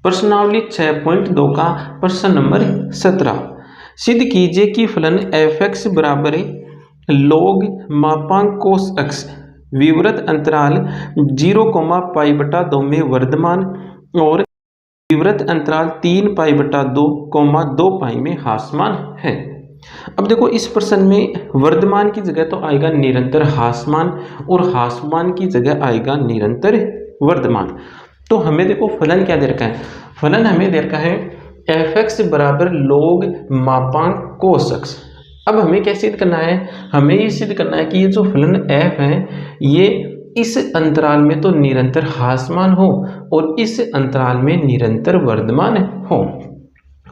प्रश्नावली 6.2 का प्रश्न नंबर 17। सिद्ध कीजिए कि फलन f(x) बराबर log मापांक cos x विवृत अंतराल 0,π/2 में वर्धमान और विवृत अंतराल 3π/2, 2π में ह्रासमान है। अब देखो इस प्रश्न में वर्धमान की जगह तो आएगा निरंतर ह्रासमान और ह्रासमान की जगह आएगा निरंतर वर्धमान। तो हमें देखो फलन क्या दे रखा है, फलन हमें दे रखा है f(x) बराबर log मापांक cos x। अब हमें क्या सिद्ध करना है, हमें ये सिद्ध करना है कि ये जो फलन f है ये इस अंतराल में तो निरंतर ह्रासमान हो और इस अंतराल में निरंतर वर्धमान हो।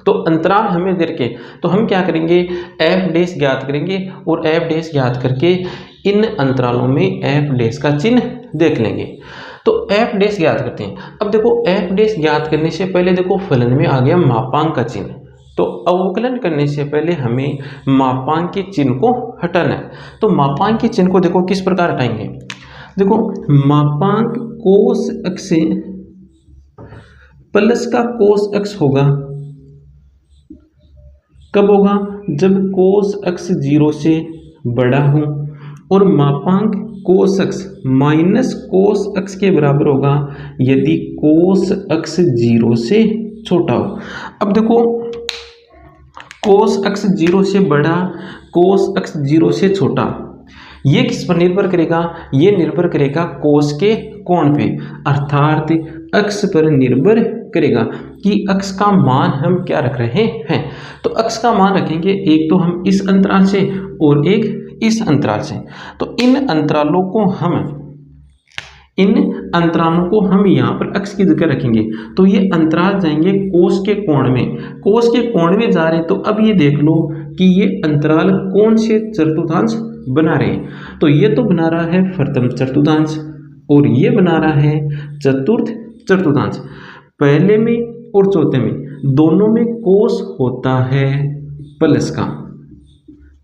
तो अंतराल हमें दे के तो हम क्या करेंगे, f' ज्ञात करेंगे और f' ज्ञात करके इन अंतरालों में f' का चिन्ह देख लेंगे। तो f' ज्ञात करते हैं। अब देखो f' ज्ञात करने से पहले देखो फलन में आ गया मापांक का चिन्ह, तो अवकलन करने से पहले हमें मापांक के चिन्ह को हटाना है। तो मापांक के चिन्ह को देखो किस प्रकार हटाएंगे, देखो मापांक cos x से प्लस का cos x होगा, कब होगा, जब cos x 0 से बड़ा हो, और मापांक cos x minus cos x के बराबर होगा यदि cos x 0 से छोटा हो। अब देखो cos x 0 से बड़ा, cos x 0 से छोटा, ये किस पर निर्भर करेगा, ये निर्भर करेगा cos के कोण पे, अर्थात x पर निर्भर करेगा कि x का मान हम क्या रख रहे हैं। तो x का मान रखेंगे एक तो हम इस अंतराल से और एक इस अंतराल से। तो इन अंतरालों को हम यहाँ पर x की जगह रखेंगे, तो ये अंतराल जाएंगे कोस के कोण में, कोस के कोण में जा रहे हैं। तो अब ये देख लो कि ये अंतराल कौन से चतुर्थांश बना रहे हैं, तो ये तो बना रहा है प्रथम चतुर्थांश और ये बना रहा है चतुर्थ चतुर्थांश। पहले में और चौथे में दोनों में कोस होता है प्लस का,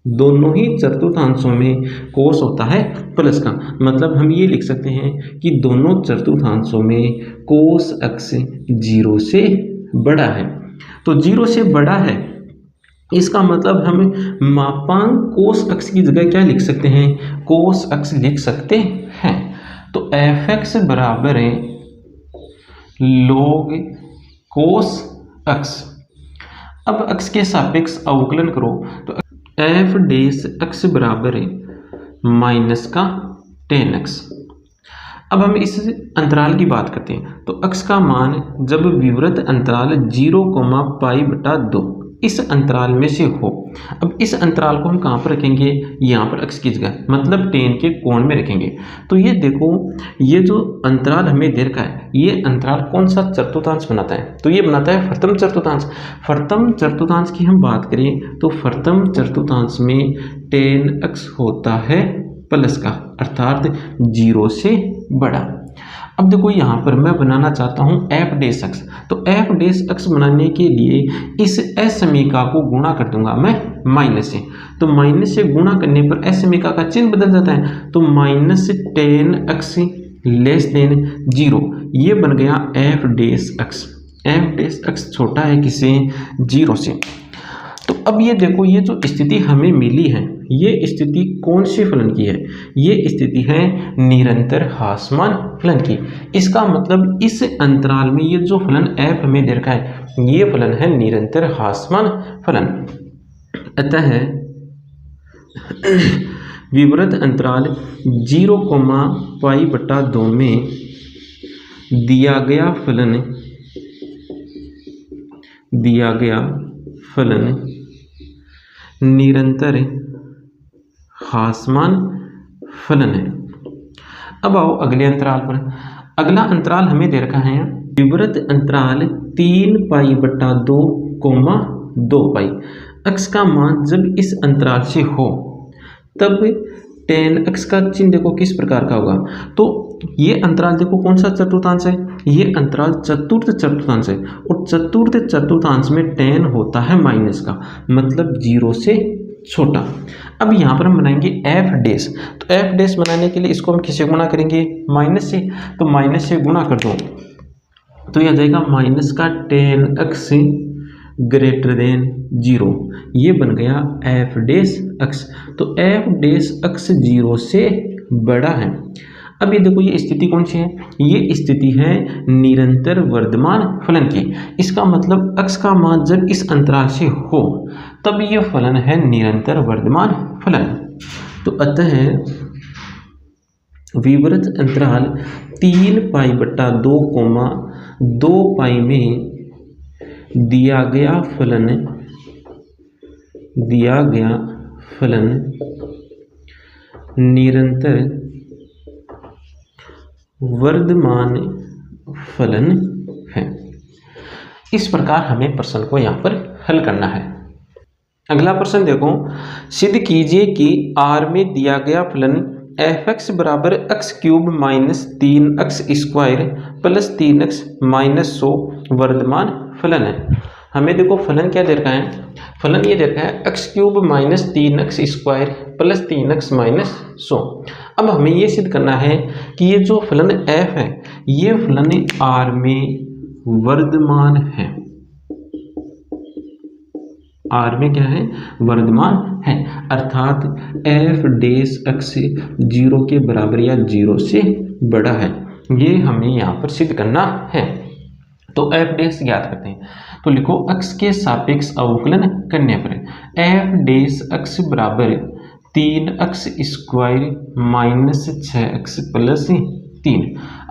दोनों ही चतुर्थांशों में कोस होता है प्लस का, मतलब हम ये लिख सकते हैं कि दोनों चतुर्थांशों में कोस x 0 से बड़ा है। तो 0 से बड़ा है, इसका मतलब हम मापांक कोस x की जगह क्या लिख सकते हैं, कोस x लिख सकते हैं। तो f(x) बराबर है log कोस x। अब x के सापेक्ष अवकलन करो तो f' बराबर है माइनस का tan x। अब हम इस अंतराल की बात करते हैं, तो x का मान जब विवृत अंतराल 0,π/2 इस अंतराल में से हो। अब इस अंतराल को हम कहाँ पर रखेंगे, यहाँ पर x की जगह, मतलब tan के कोण में रखेंगे। तो ये देखो ये जो अंतराल हमें दे रखा है, ये अंतराल कौन सा चतुर्थांश बनाता है, तो ये बनाता है प्रथम चतुर्थांश। प्रथम चतुर्थांश की हम बात करें तो प्रथम चतुर्थांश में tan x होता है प्लस का, अर्थात 0 से बड़ा। अब देखो यहाँ पर मैं बनाना चाहता हूँ f'(x), तो f'(x) बनाने के लिए इस असमीका को गुणा कर दूंगा मैं माइनस से, तो माइनस से गुणा करने पर असमीका का चिन्ह बदल जाता है, तो minus tan x less than 0, ये बन गया f'(x). f'(x) छोटा है किसे, 0 से। तो अब ये देखो ये जो स्थिति हमें मिली है, ये स्थिति कौन सी फलन की है, ये स्थिति है निरंतर ह्रासमान फलन की। इसका मतलब इस अंतराल में ये जो फलन f हमें दे रखा है, ये फलन है निरंतर ह्रासमान फलन। अतः विवृत अंतराल 0,π/2 में दिया गया फलन निरंतर ह्रासमान फलन है। अब आओ अगले अंतराल पर। अगला अंतराल हमें दे रखा है विवृत अंतराल 3π/2, 2π। x का मान जब इस अंतराल से हो तब tan x का चिन्ह देखो किस प्रकार का होगा। तो ये अंतराल देखो कौन सा चतुर्थांश है, ये अंतराल चतुर्थ चतुर्थांश है, और चतुर्थ चतुर्थांश में tan होता है माइनस का, मतलब 0 से छोटा। अब यहाँ पर हम बनाएंगे f', तो f' बनाने के लिए इसको हम किससे गुणा करेंगे, माइनस से, तो माइनस से गुणा कर दो तो यह आ जाएगा माइनस का टेन एक्स ग्रेटर देन 0, ये बन गया एफ डेस एक्स। तो एफ डेस एक्स 0 से बड़ा है। अब ये देखो ये स्थिति कौन सी है, ये स्थिति है निरंतर वर्धमान फलन की। इसका मतलब x का मान जब इस अंतराल से हो तब ये फलन है निरंतर वर्धमान फलन। तो अतः विवृत अंतराल 3π/2 में दिया गया फलन निरंतर वर्धमान फलन है। इस प्रकार हमें प्रश्न को यहाँ पर हल करना है। अगला प्रश्न देखो, सिद्ध कीजिए कि R में दिया गया फलन f(x) बराबर x³ minus 3x² plus 3x minus 100 Varthaman फलन है। हमें देखो फलन क्या दे रखा है, फलन ये दे रखा है x³ minus 3x² plus 3x minus 100। अब हमें ये सिद्ध करना है कि ये जो फलन f है ये फलन R में वर्धमान है। R में क्या है, वर्धमान है, अर्थात f डेस x 0 के बराबर या 0 से बड़ा है। ये हमें यहाँ पर सिद्ध करना है। तो f डेस ज्ञात करते हैं। तो लिखो x के सापेक्ष अवकलन करने पर f डेस x बराबर 3x² माइनस 6x प्लस 3।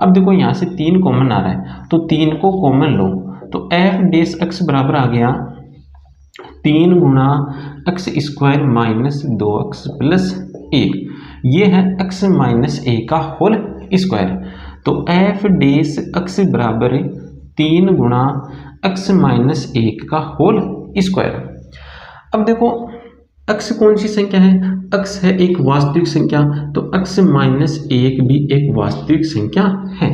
अब देखो यहाँ से 3 कॉमन आ रहा है तो 3 को कॉमन लो, तो f डेस x बराबर आ गया 3 गुणा x² माइनस 2x प्लस 1, ये है x माइनस 1 का होल स्क्वायर। तो f डेस x बराबर 3 गुणा x माइनस 1 का होल स्क्वायर। अब देखो x कौन सी संख्या है, x है एक वास्तविक संख्या, तो x माइनस 1 भी एक वास्तविक संख्या है।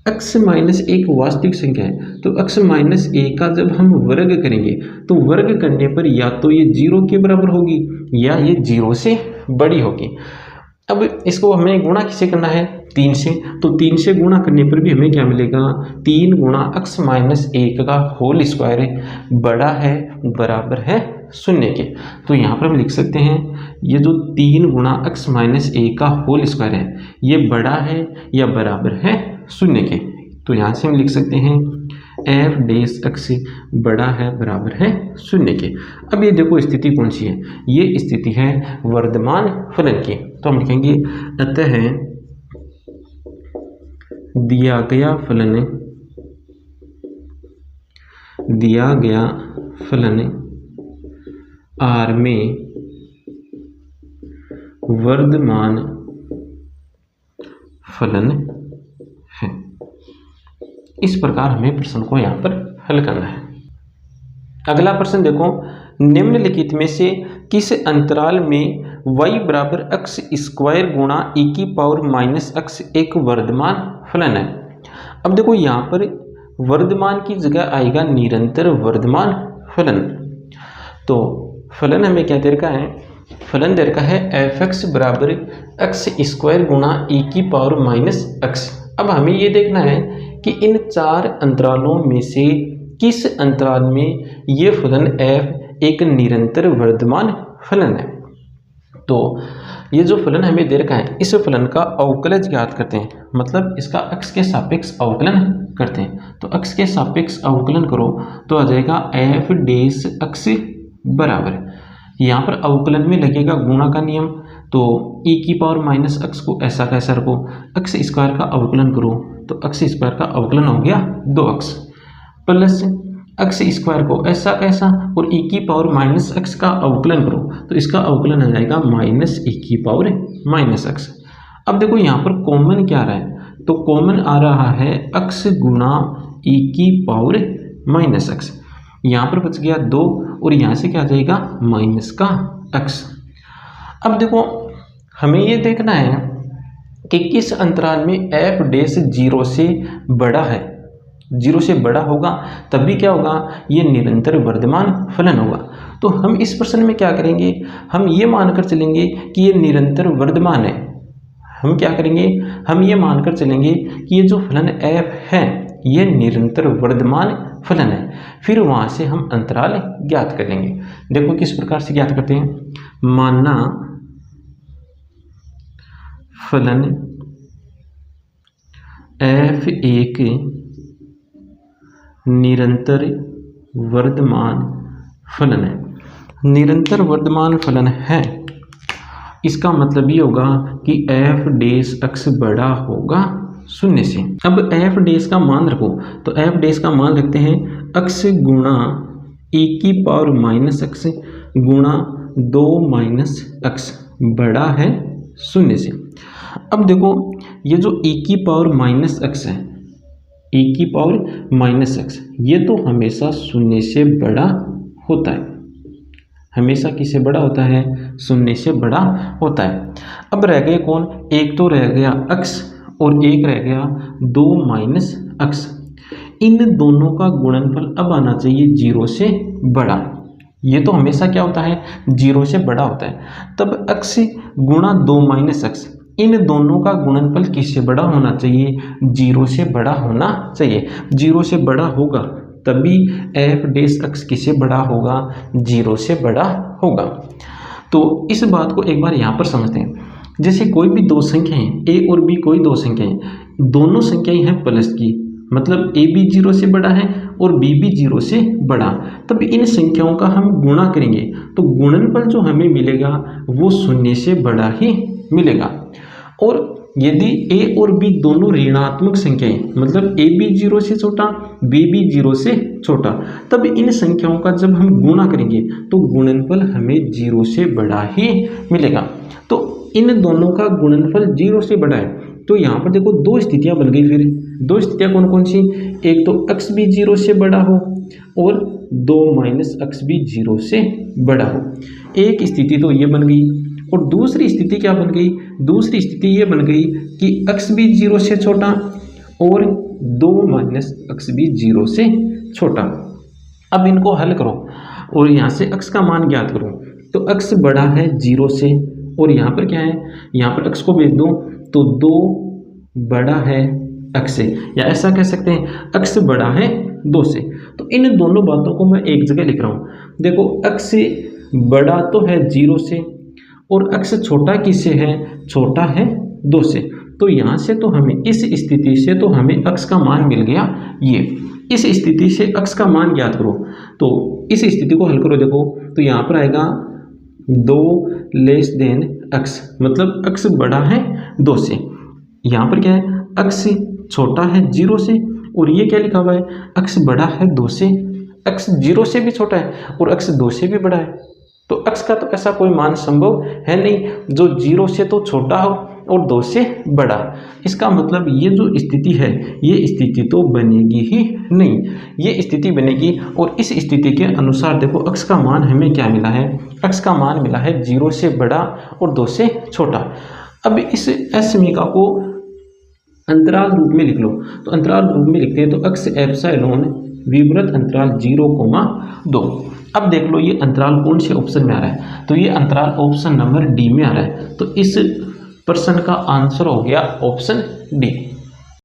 x माइनस 1 वास्तविक संख्या है तो x माइनस 1 का जब हम वर्ग करेंगे तो वर्ग करने पर या तो ये 0 के बराबर होगी या ये 0 से बड़ी होगी। अब इसको हमें गुणा किससे करना है, 3 से, तो 3 से गुणा करने पर भी हमें क्या मिलेगा, 3 गुणा x माइनस 1 का होल स्क्वायर बड़ा है बराबर है 0 के। तो यहाँ पर हम लिख सकते हैं ये जो 3 गुणा x माइनस 1 का होल स्क्वायर है ये बड़ा है या बराबर है 0 के। तो यहाँ से हम लिख सकते हैं f डेस x बड़ा है बराबर है 0 के। अब ये देखो स्थिति कौन सी है, ये स्थिति है वर्धमान फलन की। तो हम लिखेंगे अतः दिया गया फलन R में वर्धमान फलन है। इस प्रकार हमें प्रश्न को यहाँ पर हल करना है। अगला प्रश्न देखो, निम्नलिखित में से किस अंतराल में y बराबर x² गुणा e की पावर माइनस x एक वर्धमान फलन है। अब देखो यहाँ पर वर्धमान की जगह आएगा निरंतर वर्धमान फलन। तो फलन हमें क्या दे रखा है, फलन दे रखा है f(x) बराबर x² गुणा e की पावर माइनस x। अब हमें ये देखना है कि इन 4 अंतरालों में से किस अंतराल में ये फलन f एक निरंतर वर्धमान फलन है। तो ये जो फलन हमें दे रखा है इस फलन का अवकलज ज्ञात करते हैं, मतलब इसका x के सापेक्ष अवकलन करते हैं। तो x के सापेक्ष अवकलन करो तो आ जाएगा f डेस x बराबर, यहाँ पर अवकलन में लगेगा गुणा का नियम, तो e की पावर माइनस x को ऐसा कैसा रखो, x² का अवकलन करो तो x² का अवकलन हो गया 2x प्लस x² को ऐसा कैसा और e की पावर माइनस x का अवकलन करो तो इसका अवकलन आ जाएगा माइनस e की पावर माइनस x। अब देखो यहाँ पर कॉमन क्या आ रहा है, तो कॉमन आ रहा है x गुणा e की पावर माइनस x, यहाँ पर बच गया 2 और यहाँ से क्या आ जाएगा माइनस का x। अब देखो हमें ये देखना है कि किस अंतराल में f डेस 0 से बड़ा है, 0 से बड़ा होगा तभी क्या होगा, ये निरंतर वर्धमान फलन होगा। तो हम इस प्रश्न में क्या करेंगे, हम ये मानकर चलेंगे कि ये निरंतर वर्धमान है। हम क्या करेंगे, हम ये मानकर चलेंगे कि ये जो फलन f है ये निरंतर वर्धमान फलन है। फिर वहाँ से हम अंतराल ज्ञात कर लेंगे। देखो किस प्रकार से ज्ञात करते हैं। माना फलन f एक निरंतर वर्धमान फलन है। निरंतर वर्धमान फलन है, इसका मतलब ये होगा कि f डैश x बड़ा होगा शून्य से। अब f डैश का मान रखो, तो f डैश का मान रखते हैं x गुणा e की पावर माइनस x गुणा 2 माइनस x बड़ा है शून्य से। अब देखो ये जो e की पावर माइनस x है, e की पावर माइनस x, ये तो हमेशा शून्य से बड़ा होता है। हमेशा किससे बड़ा होता है? शून्य से बड़ा होता है। अब रह गए कौन? एक तो रह गया x और एक रह गया 2 माइनस x। इन दोनों का गुणनफल अब आना चाहिए 0 से बड़ा। ये तो हमेशा क्या होता है? 0 से बड़ा होता है। तब x गुणा 2 माइनस x, इन दोनों का गुणनफल किससे बड़ा होना चाहिए? 0 से बड़ा होना चाहिए। 0 से बड़ा होगा तभी f डैश x किससे बड़ा होगा? 0 से बड़ा होगा। तो इस बात को एक बार यहाँ पर समझते हैं। जैसे कोई भी दो संख्याएं a और b, कोई दो संख्याएं, दोनों संख्याएं हैं प्लस की, मतलब a भी 0 से बड़ा है और b भी 0 से बड़ा, तब इन संख्याओं का हम गुणा करेंगे तो गुणनफल जो हमें मिलेगा वो शून्य से बड़ा ही मिलेगा। और यदि a और b दोनों ऋणात्मक संख्याएं, मतलब a भी 0 से छोटा b भी 0 से छोटा, तब इन संख्याओं का जब हम गुणा करेंगे तो गुणनफल हमें 0 से बड़ा ही मिलेगा। तो इन दोनों का गुणनफल 0 से बड़ा है, तो यहाँ पर देखो दो स्थितियां बन गई। फिर दो स्थितियां कौन कौन सी? एक तो x भी 0 से बड़ा हो और 2 माइनस x भी 0 से बड़ा हो। एक स्थिति तो ये बन गई। और दूसरी स्थिति क्या बन गई? दूसरी स्थिति ये बन गई कि x भी 0 से छोटा और 2 माइनस x भी 0 से छोटा। अब इनको हल करो और यहाँ से x का मान ज्ञात करो। तो x बड़ा है 0 से और यहाँ पर क्या है? यहाँ पर x को भेज दो तो 2 बड़ा है x से, या ऐसा कह सकते हैं x बड़ा है 2 से। तो इन दोनों बातों को मैं एक जगह लिख रहा हूँ। देखो x बड़ा तो है 0 से और x छोटा किससे है? छोटा है 2 से। तो यहाँ से तो हमें, इस स्थिति से तो हमें x का मान मिल गया ये। इस स्थिति से x का मान ज्ञात करो, तो इस स्थिति को हल करो। देखो तो यहाँ पर आएगा 2 लेस देन x, मतलब x बड़ा है 2 से। यहाँ पर क्या है? x छोटा है 0 से और ये क्या लिखा हुआ है? x बड़ा है 2 से। x 0 से भी छोटा है और x 2 से भी बड़ा है। तो x का तो ऐसा कोई मान संभव है नहीं जो 0 से तो छोटा हो और 2 से बड़ा। इसका मतलब ये जो स्थिति है, ये स्थिति तो बनेगी ही नहीं। ये स्थिति बनेगी और इस स्थिति के अनुसार देखो x का मान हमें क्या मिला है? x का मान मिला है 0 से बड़ा और 2 से छोटा। अब इस समीकरण को अंतराल रूप में लिख लो। तो अंतराल रूप में लिखते हैं तो x एप्सिलॉन विवृत अंतराल 0,2। अब देख लो ये अंतराल कौन से ऑप्शन में आ रहा है? तो ये अंतराल ऑप्शन नंबर डी में आ रहा है। तो इस प्रश्न का आंसर हो गया ऑप्शन डी।